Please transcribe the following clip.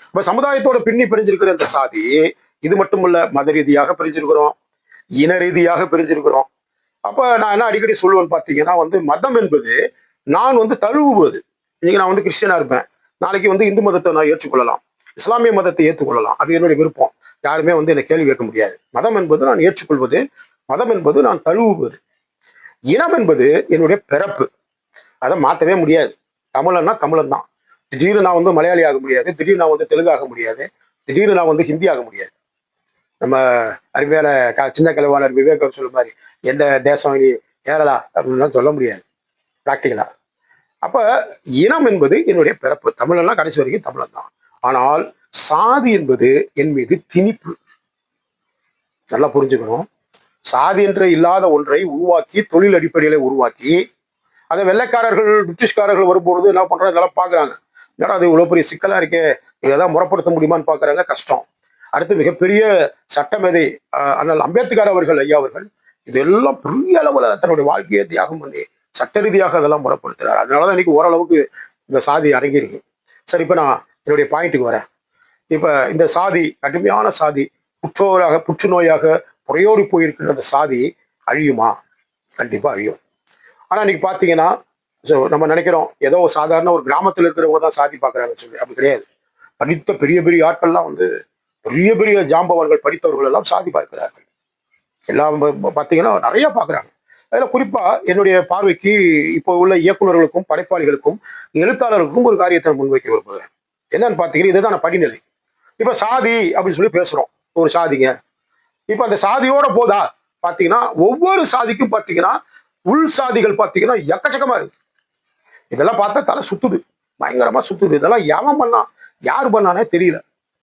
இப்ப சமுதாயத்தோட பின்னி பிரிஞ்சிருக்கிற இந்த சாதி, இது மட்டுமல்ல, மத ரீதியாக பிரிஞ்சிருக்கிறோம், இன ரீதியாக பிரிஞ்சிருக்கிறோம். அப்ப நான் என்ன அடிக்கடி சொல்லுவேன்னு பாத்தீங்கன்னா மதம் என்பது நான் தழுவுவது. இன்னைக்கு நான் கிறிஸ்டியனா இருப்பேன், நாளைக்கு இந்து மதத்தை நான் ஏற்றுக்கொள்ளலாம், இஸ்லாமிய மதத்தை ஏற்றுக்கொள்ளலாம். அது என்னுடைய விருப்பம். யாருமே என்னை கேள்வி கேட்க முடியாது. மதம் என்பது நான் ஏற்றுக்கொள்வது, மதம் என்பது நான் தழுவுவது. இனம் என்பது என்னுடைய பிறப்பு, அதை மாற்றவே முடியாது. தமிழன்னா தமிழன் தான். திடீர்னு நான் மலையாளி ஆக முடியாது, திடீர்னு நான் தெலுங்கு ஆக முடியாது, திடீர்னு நான் ஹிந்தி ஆக முடியாது. நம்ம அருமையான சின்ன கலைவாணர் விவேகம் சொல்ல மாதிரி எந்த தேசம் இனி கேரளா அப்படின்லாம் சொல்ல முடியாது பிராக்டிக்கலா. அப்ப இனம் என்பது என்னுடைய பிறப்பு, தமிழன்னா கடைசி வரைக்கும் தமிழன் தான். ஆனால் சாதி என்பது என் மீது திணிப்பு. நல்லா புரிஞ்சுக்கணும். சாதி என்ற இல்லாத ஒன்றை உருவாக்கி, தொழில் அடிப்படையில உருவாக்கி, அதை வெள்ளைக்காரர்கள் பிரிட்டிஷ்காரர்கள் வரும்பொழுது என்ன பண்றாங்க, இதெல்லாம் பாக்குறாங்க. ஏன்னா அது இவ்வளவு பெரிய சிக்கலா இருக்கே, இதைதான் முறைப்படுத்த முடியுமான்னு பாக்குறாங்க, கஷ்டம். அடுத்து மிகப்பெரிய சட்டமேதை அண்ணல் அம்பேத்கர் அவர்கள், ஐயா அவர்கள், இதெல்லாம் பெரிய அளவுல தன்னுடைய வாழ்க்கையை தியாகம் பண்ணி சட்ட ரீதியாக அதெல்லாம் முறைப்படுத்துறாரு. அதனாலதான் இன்னைக்கு ஓரளவுக்கு இந்த சாதி அடங்கியிருக்கு. சரி, இப்ப நான் என்னுடைய பாயிண்ட்டுக்கு வரேன். இப்ப இந்த சாதி, கடுமையான சாதி, புற்றுநோயாக புறையோடி போயிருக்கின்ற அந்த சாதி அழியுமா? கண்டிப்பா அழியும். ஆனா இன்னைக்கு பாத்தீங்கன்னா நம்ம நினைக்கிறோம் ஏதோ சாதாரண ஒரு கிராமத்தில் இருக்கிறவங்க தான் சாதி பாக்குறாங்கன்னு சொல்லி. அப்படி கிடையாது. படித்த பெரிய பெரிய ஆட்கள்லாம் பெரிய பெரிய ஜாம்பவான்கள், படித்தவர்கள் எல்லாம் சாதி பார்க்கிறார்கள். எல்லாம் பாத்தீங்கன்னா நிறைய பாக்குறாங்க. அதுல குறிப்பா என்னுடைய பார்வைக்கு இப்போ உள்ள இயக்குநர்களுக்கும் படைப்பாளிகளுக்கும் எழுத்தாளர்களுக்கும் ஒரு காரியத்தை முன்வைக்க விரும்புகிறேன். என்னன்னு பாத்தீங்கன்னா, இதுதான் படிநிலை. இப்ப சாதி அப்படின்னு சொல்லி பேசுறோம், ஒரு சாதிங்க. இப்ப அந்த சாதியோட போதா பாத்தீங்கன்னா, ஒவ்வொரு சாதிக்கும் பாத்தீங்கன்னா உள் சாதிகள் பாத்தீங்கன்னா எக்கச்சக்கமா இருக்கு. இதெல்லாம் பார்த்தா தலை சுத்துது, பயங்கரமா சுத்துது. இதெல்லாம் எவன் பண்ணா, யாரு பண்ணானே தெரியல.